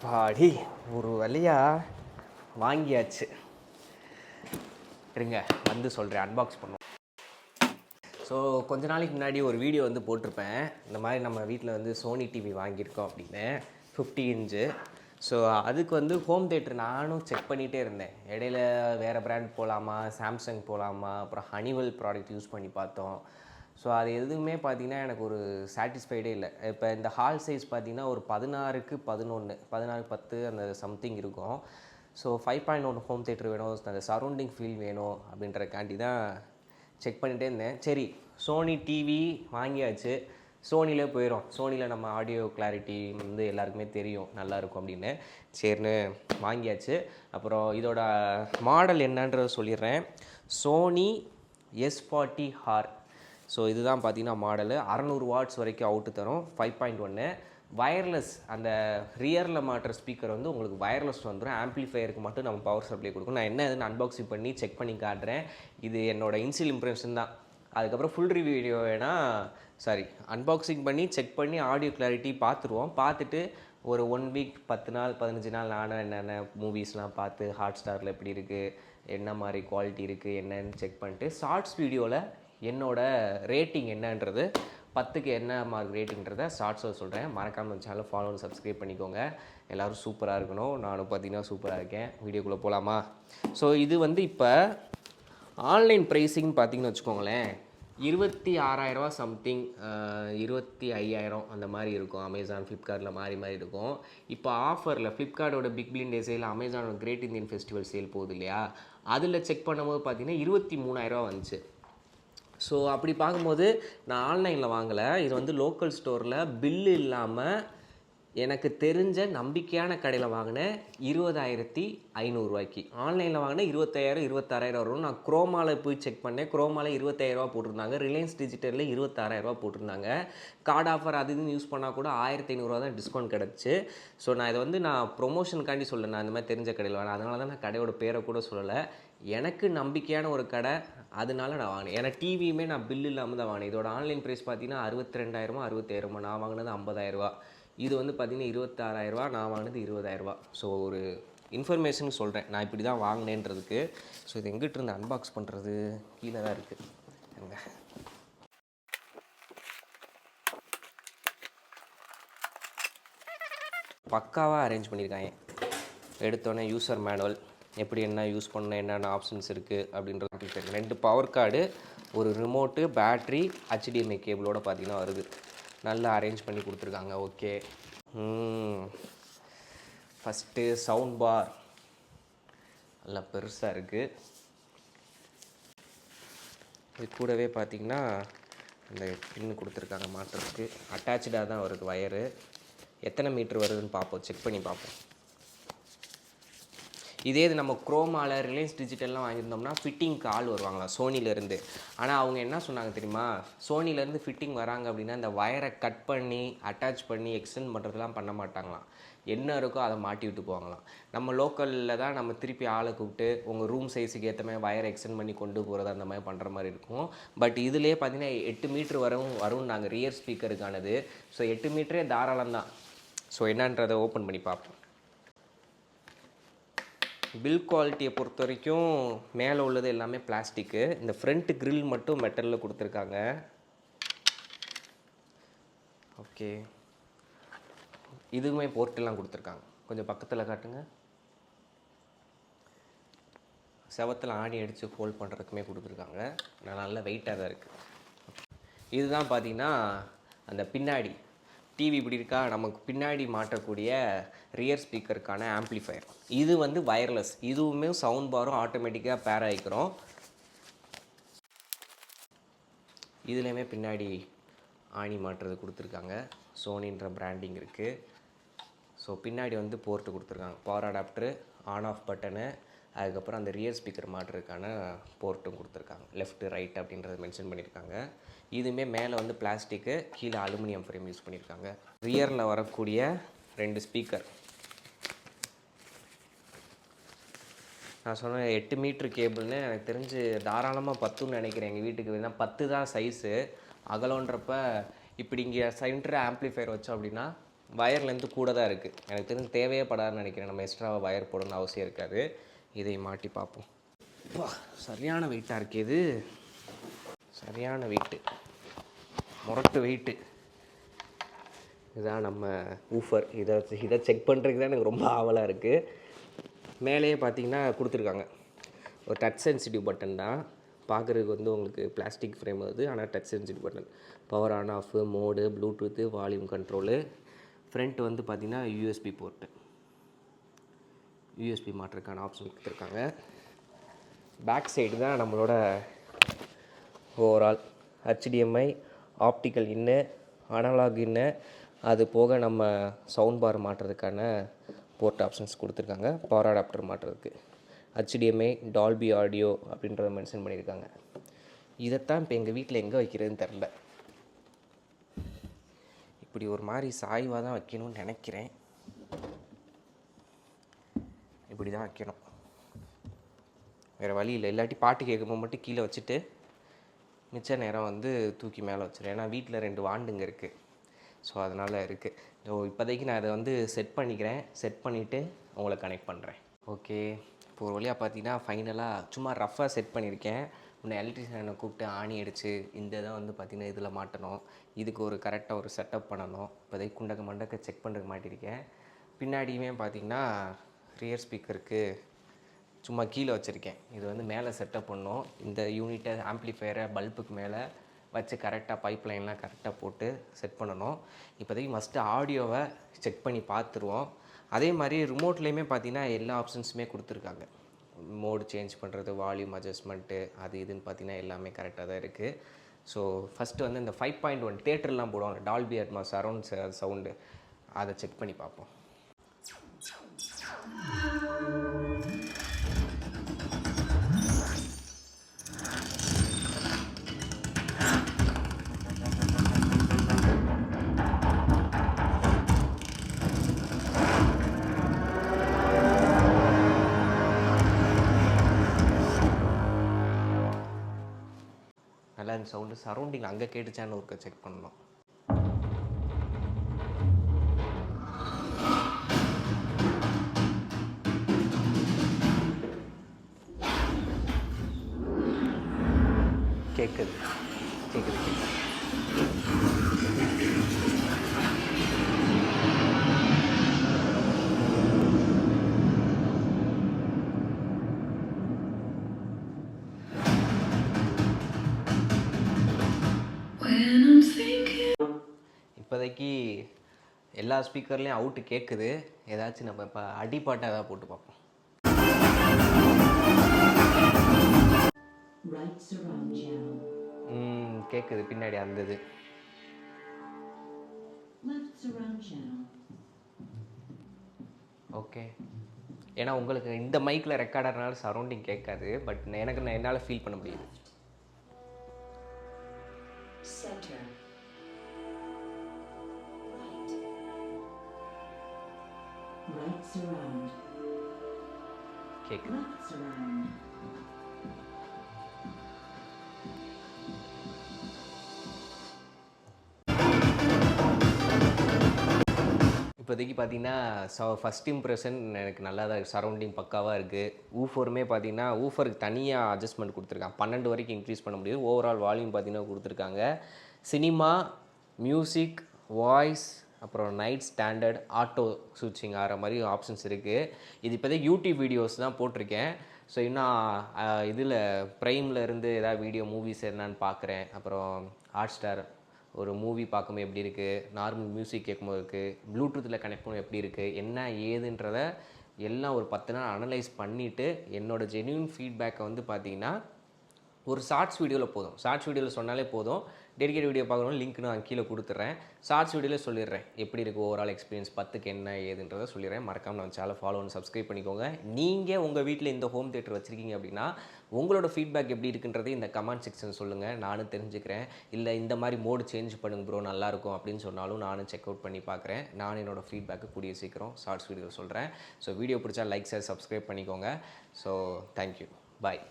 பாடி ஒரு வழியாக வாங்கியாச்சு. இருங்க வந்து சொல்கிறேன், அன்பாக்ஸ் பண்ணுவோம். ஸோ கொஞ்ச நாளைக்கு முன்னாடி ஒரு வீடியோ வந்து போட்டிருப்பேன், இந்த மாதிரி நம்ம வீட்டில் வந்து சோனி டிவி வாங்கியிருக்கோம் அப்படின்னு, 50 இன்ச்சு. ஸோ அதுக்கு வந்து ஹோம் தேட்டர் நானும் செக் பண்ணிகிட்டே இருந்தேன். இடையில வேறு பிராண்ட் போகலாமா, சாம்சங் போகலாமா, அப்புறம் ஹனிவெல் ப்ராடக்ட் யூஸ் பண்ணி பார்த்தோம். ஸோ அது எதுவுமே பார்த்திங்கன்னா எனக்கு ஒரு சாட்டிஸ்ஃபைடே இல்லை. இப்போ இந்த ஹால் சைஸ் பார்த்திங்கன்னா ஒரு 16க்கு 11, 16க்கு 10 அந்த சம்திங் இருக்கும். ஸோ 5.1 ஹோம் தேட்டர் வேணும், அந்த சரௌண்டிங் ஃபீல் வேணும் அப்படின்றக்காண்டி தான் செக் பண்ணிகிட்டே இருந்தேன். சரி, சோனி டிவி வாங்கியாச்சு, சோனிலே போயிடும். சோனியில் நம்ம ஆடியோ கிளாரிட்டி வந்து எல்லாருக்குமே தெரியும், நல்லாயிருக்கும் அப்படின்னு சரின்னு வாங்கியாச்சு. அப்புறம் இதோட மாடல் என்னன்றதை சொல்லிடுறேன். Sony S40R. ஸோ இதுதான் பார்த்தீங்கன்னா மாடலு. 600 வாட்ஸ் வரைக்கும் அவுட்டு தரும். 5.1 வயர்லெஸ், அந்த ரியரில் மாட்டுற ஸ்பீக்கர் வந்து உங்களுக்கு வயர்லெஸ் வந்துடும். ஆம்ப்ளிஃபையருக்கு மட்டும் நம்ம பவர் சப்ளை கொடுக்கும். நான் என்ன எதுன்னு அன்பாக்சிங் பண்ணி செக் பண்ணி காட்டுறேன். இது என்னோடய இன்சியல் இம்ப்ரெஷன் தான். அதுக்கப்புறம் ஃபுல் ரிவ்யூ வீடியோ வேணால் அன்பாக்சிங் பண்ணி செக் பண்ணி ஆடியோ கிளாரிட்டி பார்த்துருவோம். பார்த்துட்டு ஒரு 1 வீக் 10 நாள் 15 நாள் நானும் என்னென்ன மூவிஸ்லாம் பார்த்து ஹாட் ஸ்டாரில் எப்படி இருக்குது, என்ன மாதிரி குவாலிட்டி இருக்குது என்னன்னு செக் பண்ணிட்டு ஷார்ட்ஸ் வீடியோவில் என்னோடய ரேட்டிங் என்னன்றது 10க்கு என்ன மார்க் ரேட்டிங்கிறத ஷார்ட்ஸில் சொல்கிறேன். மறக்காமல் நம்ம சேனலை ஃபாலோ பண்ணி சப்ஸ்கிரைப் பண்ணிக்கோங்க. எல்லோரும் சூப்பராக இருக்கணும், நானும் பார்த்திங்கன்னா சூப்பராக இருக்கேன். வீடியோக்குள்ளே போகலாமா? ஸோ இது வந்து இப்போ ஆன்லைன் ப்ரைஸிங் பார்த்திங்கன்னு வச்சுக்கோங்களேன், 26,000 சம்திங், 25,000 அந்த மாதிரி இருக்கும். அமேசான், ஃப்ளிப்கார்ட்டில் மாறி மாறி இருக்கும். இப்போ ஆஃபரில் ஃப்ளிப்கார்ட்டோட பிக் பில்லியன் டே சேல், அமேசானோட கிரேட் இந்தியன் ஃபெஸ்டிவல் சேல் போகுது இல்லையா, அதில் செக் பண்ணும்போது பார்த்திங்கன்னா 23,000 வந்துச்சு. ஸோ அப்படி பார்க்கும்போது நான் ஆன்லைனில் வாங்கலை, இது வந்து லோக்கல் ஸ்டோரில் பில்லு இல்லாமல் எனக்கு தெரிஞ்ச நம்பிக்கையான கடையில் வாங்கினேன். 20,500 ஆன்லைனில் வாங்கினேன் 25,000 26,000 வரும். நான் குரோமாவில் போய் செக் பண்ணேன், குரோமாவில் 25,000 போட்டிருந்தாங்க. ரிலையன்ஸ் டிஜிட்டலில் 26,000 போட்டிருந்தாங்க. கார்டு ஆஃபர் அது இதுன்னு யூஸ் பண்ணால் கூட 1,500 தான் டிஸ்கவுண்ட் கிடச்சி. ஸோ நான் இதை வந்து நான் ப்ரொமோஷனுக்காண்டி சொல்லலை, நான் இந்த மாதிரி தெரிஞ்ச கடையில் வாங்கினேன். அதனால தான் நான் கடையோட பேரை கூட சொல்லலை. எனக்கு நம்பிக்கையான ஒரு கடை, அதனால நான் வாங்கினேன். ஏன்னா டிவியுமே நான் பில் இல்லாமல் தான் வாங்கினேன். இதோட ஆன்லைன் ப்ரைஸ் பார்த்தீங்கன்னா 62,000 65,000. நான் வாங்கினது 50,000. இது வந்து பார்த்திங்கன்னா 26,000. நான் வாங்கினது 20,000. ஸோ ஒரு இன்ஃபர்மேஷன் சொல்கிறேன், நான் இப்படி தான் வாங்கினேன்றதுக்கு. ஸோ இது எங்கிட்ட இருந்து அன்பாக்ஸ் பண்ணுறது கீழே தான் இருக்குது. எங்க பக்காவாக அரேஞ்ச் பண்ணியிருக்காங்க. எடுத்தோடனே யூசர் மேனுவல், எப்படி என்ன யூஸ் பண்ண, என்னென்ன ஆப்ஷன்ஸ் இருக்குது அப்படின்றது தெரியும். 2 பவர் கார்டு, ஒரு ரிமோட்டு, பேட்ரி, HDMI கேபிளோடு பார்த்திங்கன்னா வருது. நல்லா அரேஞ்ச் பண்ணி கொடுத்துருக்காங்க. ஓகே. ஃபஸ்ட்டு சவுண்ட் பார் நல்லா பெருசாக இருக்குது. இது கூடவே பார்த்திங்கன்னா இந்த பின்னு கொடுத்துருக்காங்க மாட்டுறதுக்கு. அட்டாச்சாக தான் வருது வயரு. எத்தனை மீட்ரு வருதுன்னு பார்ப்போம், செக் பண்ணி பார்ப்போம். இதே இது நம்ம குரோமாவில், ரிலையன்ஸ் டிஜிட்டல்லாம் வாங்கியிருந்தோம்னா ஃபிட்டிங்க்கு ஆள் வருவாங்களா சோனிலேருந்து. ஆனால் அவங்க என்ன சொன்னாங்க தெரியுமா, சோனிலேருந்து ஃபிட்டிங் வராங்க அப்படின்னா இந்த வயரை கட் பண்ணி அட்டாச் பண்ணி எக்ஸ்டெண்ட் பண்ணுறதுலாம் பண்ண மாட்டாங்களாம். என்ன இருக்கோ அதை மாட்டி விட்டு போவாங்களாம். நம்ம லோக்கலில் தான் நம்ம திருப்பி ஆளை கூப்பிட்டு உங்கள் ரூம் சைஸுக்கு ஏற்ற மாதிரி வயரை எக்ஸ்டெண்ட் பண்ணி கொண்டு போகிறது அந்த மாதிரி பண்ணுற மாதிரி இருக்கும். பட் இதுலேயே பார்த்தீங்கன்னா 8 மீட்ரு வரும் நாங்கள் ரியர் ஸ்பீக்கருக்கானது. ஸோ 8 மீட்டரே தாராளம் தான். ஸோ என்னன்றதை ஓப்பன் பண்ணி பார்ப்போம். பில் குவாலிட்டியை பொறுத்த வரைக்கும் மேலே உள்ளது எல்லாமே பிளாஸ்டிக்கு. இந்த ஃப்ரண்ட் கிரில் மட்டும் மெட்டலில் கொடுத்துருக்காங்க. ஓகே, இதுவுமே போர்ட்டெல்லாம் கொடுத்துருக்காங்க. கொஞ்சம் பக்கத்தில் காட்டுங்க. செவத்தில் ஆணி அடித்து ஹோல்ட் பண்ணுறதுக்குமே கொடுத்துருக்காங்க. நல்ல வெயிட்டாக தான் இருக்குது. இதுதான் பார்த்திங்கன்னா அந்த பின்னாடி டிவி இப்படி இருக்கா, நமக்கு பின்னாடி மாட்டக்கூடிய ரியர் ஸ்பீக்கருக்கான ஆம்ப்ளிஃபையர். இது வந்து வயர்லெஸ், இதுவுமே சவுண்ட் பாரும் ஆட்டோமேட்டிக்காக பேர் ஆகிக்கிறோம். இதுலேயுமே பின்னாடி ஆணி மாட்டுறது கொடுத்துருக்காங்க. சோனின்ற பிராண்டிங் இருக்குது. ஸோ பின்னாடி வந்து போர்ட்டு கொடுத்துருக்காங்க, power adapter, on off button, அதுக்கப்புறம் அந்த ரியர் ஸ்பீக்கர் மாட்டுறதுக்கான போர்ட்டும் கொடுத்துருக்காங்க. லெஃப்ட்டு ரைட் அப்படின்றத மென்ஷன் பண்ணியிருக்காங்க. இதுவுமே மேலே வந்து பிளாஸ்டிக்கு, கீழே அலுமினியம் ஃப்ரேம் யூஸ் பண்ணியிருக்காங்க. ரியரில் வரக்கூடிய 2 ஸ்பீக்கர். நான் சொன்னேன் 8 மீட்ரு கேபிள்னு, எனக்கு தெரிஞ்சு தாராளமாக 10ன்னு நினைக்கிறேன். எங்கள் வீட்டுக்கு வேணால் 10 தான் சைஸு. அகலன்றப்ப இப்படி இங்கே சென்டர் ஆம்ப்ளிஃபையர் வச்சோம் அப்படின்னா வயர் லென்த்து கூட தான் இருக்குது. எனக்கு தெரிஞ்சு தேவையே படாதுன்னு நினைக்கிறேன். நம்ம எக்ஸ்ட்ராவாக வயர் போடணும்னு அவசியம் இருக்காது. இதை மாட்டி பார்ப்போம். சரியான வெயிட்டாக இருக்குது இது. சரியான வெயிட்டு, முரட்டு வெயிட்டு. இதுதான் நம்ம ஊஃபர். இதை செக் பண்ணுறதுக்கு தான் எனக்கு ரொம்ப ஆவலாக இருக்குது. மேலேயே பார்த்தீங்கன்னா கொடுத்துருக்காங்க ஒரு டச் சென்சிட்டிவ் பட்டன் தான். பார்க்குறதுக்கு வந்து உங்களுக்கு பிளாஸ்டிக் ஃப்ரேம் வருது, ஆனால் touch sensitive button. Power on off, mode, Bluetooth, volume control. Front வந்து பார்த்திங்கன்னா யூஎஸ்பி போர்ட்டு, யூஎஸ்பி மாட்டுறதுக்கான ஆப்ஷன் கொடுத்துருக்காங்க. பேக் சைடு தான் நம்மளோட ஓவரால் HDMI, ஆப்டிக்கல் இன்னு, அனலாக் இன்னு, அது போக நம்ம சவுண்ட் பார் மாட்டுறதுக்கான போர்ட் ஆப்ஷன்ஸ் கொடுத்துருக்காங்க. பவர் அடாப்டர் மாட்டுறதுக்கு HDMI, டால்பி ஆடியோ அப்படின்றத மென்ஷன் பண்ணியிருக்காங்க. இதைத்தான் இப்போ எங்கள் வீட்டில் எங்கே வைக்கிறதுன்னு தெரில. இப்படி ஒரு மாதிரி சாய்வாக தான் வைக்கணும்னு நினைக்கிறேன். இப்படி தான் வைக்கணும், வேறு வழி இல்லை. இல்லாட்டி பாட்டு கேட்கும்போது மட்டும் கீழே வச்சுட்டு மிச்ச நேரம் வந்து தூக்கி மேலே வச்சுருவேன். ஏன்னா வீட்டில் 2 வாண்டுங்க இருக்குது. ஸோ அதனால் இருக்குது. ஸோ இப்போதைக்கு நான் அதை வந்து செட் பண்ணிக்கிறேன். செட் பண்ணிவிட்டு உங்களை கனெக்ட் பண்ணுறேன். ஓகே, இப்போ ஒரு வழியாக பார்த்தீங்கன்னா ஃபைனலாக சும்மா ரஃப்பாக செட் பண்ணியிருக்கேன். இன்னும் எலக்ட்ரிஷியனை கூப்பிட்டு ஆணி அடித்து இந்த இதை வந்து பார்த்திங்கன்னா இதில் மாட்டணும். இதுக்கு ஒரு கரெக்டாக ஒரு செட்டப் பண்ணணும். இப்போதைக்கு குண்டக்க மண்டக்க செக் பண்ணுறதுக்கு மாட்டியிருக்கேன். பின்னாடியுமே பார்த்திங்கன்னா ரியர் ஸ்பீக்கருக்கு சும்மா கீழே வச்சுருக்கேன். இது வந்து மேலே செட்டப் பண்ணணும். இந்த யூனிட்டை ஆம்ப்ளிஃபையரை பல்புக்கு மேலே வச்சு கரெக்டாக பைப் லைன்லாம் கரெக்டாக போட்டு செட் பண்ணணும். இப்போதைக்கு மஸ்ட்டு ஆடியோவை செக் பண்ணி பார்த்துருவோம். அதே மாதிரி ரிமோட்லேயுமே பார்த்திங்கன்னா எல்லா ஆப்ஷன்ஸுமே கொடுத்துருக்காங்க. மோடு சேஞ்ச் பண்ணுறது, வால்யூம் அட்ஜஸ்ட்மெண்ட்டு, அது இதுன்னு பார்த்திங்கன்னா எல்லாமே கரெக்டாக தான் இருக்குது. ஸோ ஃபஸ்ட்டு வந்து இந்த 5.1 தேட்டர்லாம் போடுவாங்க, டால்பி அட்மாஸ் சரௌண்ட் சவுண்டு, அதை செக் பண்ணி பார்ப்போம். நல்லா இந்த சவுண்டு சரௌண்டிங் அங்கே கேட்டுச்சான்னு ஒருக்க செக் பண்ணணும். கேட்குது கேட்குது கேட்குது. இப்போதைக்கு எல்லா ஸ்பீக்கர்லேயும் அவுட்டு கேட்குது. ஏதாச்சும் நம்ம இப்போ அடிப்பாட்டாக ஏதாவது போட்டு பார்ப்போம். கேட்குது பின்னாடி அந்த இது. ஓகே, ஏன்னா உங்களுக்கு இந்த மைக்கில் ரெக்கார்டர்னால சரௌண்டிங் கேட்காது. பட் எனக்கு என்னால் ஃபீல் பண்ண முடியுது. கேட்குது. இப்போதைக்கு பார்த்தீங்கன்னா ஃபஸ்ட் இம்ப்ரெஷன் எனக்கு நல்லா தான் இருக்குது. சரௌண்டிங் பக்காவாக இருக்குது. ஊஃபருமே பார்த்தீங்கன்னா ஊஃபருக்கு தனியாக அட்ஜஸ்ட்மெண்ட் கொடுத்துருக்காங்க. 12 வரைக்கும் இன்க்ரீஸ் பண்ண முடியுது. ஓவரால் வால்யூம் பார்த்தீங்கன்னா கொடுத்துருக்காங்க. சினிமா, மியூசிக், வாய்ஸ், அப்புறம் நைட் ஸ்டாண்டர்ட், ஆட்டோ ஸ்விட்சிங் ஆகிற மாதிரி ஆப்ஷன்ஸ் இருக்குது. இது இப்போதைக்கு யூடியூப் வீடியோஸ் தான் போட்டிருக்கேன். ஸோ இன்னும் இதில் ப்ரைமில் இருந்து ஏதாவது வீடியோ மூவிஸ் என்னன்னு பார்க்குறேன். அப்புறம் ஹாட்ஸ்டார் ஒரு மூவி பார்க்கும்போது எப்படி இருக்குது, நார்மல் மியூசிக் கேட்கும்போது இருக்குது, ப்ளூடூத்தில் கனெக்ட் பண்ணும் எப்படி இருக்குது, என்ன ஏதுன்றதை எல்லாம் ஒரு 10 நாள் அனலைஸ் பண்ணிவிட்டு என்னோடய ஜென்யூன் ஃபீட்பேக்கை வந்து பார்த்திங்கன்னா ஒரு ஷார்ட்ஸ் வீடியோவில் போதும். ஷார்ட்ஸ் வீடியோவில் சொன்னாலே போதும். டெடிகேட் வீடியோ பார்க்கணும், லிங்க் நான் கீழே கொடுத்துட்றேன். ஷார்ட்ஸ் வீடியோவில் சொல்லிடுறேன் எப்படி இருக்குது ஓவரால் எக்ஸ்பீரியன்ஸ், 10க்கு என்ன ஏதுன்றதை சொல்லிடுறேன். மறக்காமல் நம்ம சேனல் ஃபாலோ பண்ணி சப்ஸ்கிரைப் பண்ணிக்கோங்க. நீங்கள் உங்கள் வீட்டில் இந்த ஹோம் தியேட்டர் வச்சுருக்கீங்க அப்படின்னா உங்களோட ஃபீட்பேக் எப்படி இருக்குன்றதை இந்த கமெண்ட் செக்ஷன் சொல்லுங்கள், நானும் தெரிஞ்சுக்கிறேன். இல்லை இந்த மாதிரி மோடு சேஞ்ச் பண்ணுங்க ப்ரோ நல்லாயிருக்கும் அப்படின்னு சொன்னாலும் நானும் செக் அவுட் பண்ணி பார்க்குறேன். நான் என்னோடய ஃபீட்பேக்கு கூடிய சீக்கிரம் ஷார்ட்ஸ் வீடியோ சொல்கிறேன். ஸோ வீடியோ பிடிச்சா லைக், ஷேர், சப்ஸ்கிரைப் பண்ணிக்கோங்க. ஸோ தேங்க்யூ, பாய்.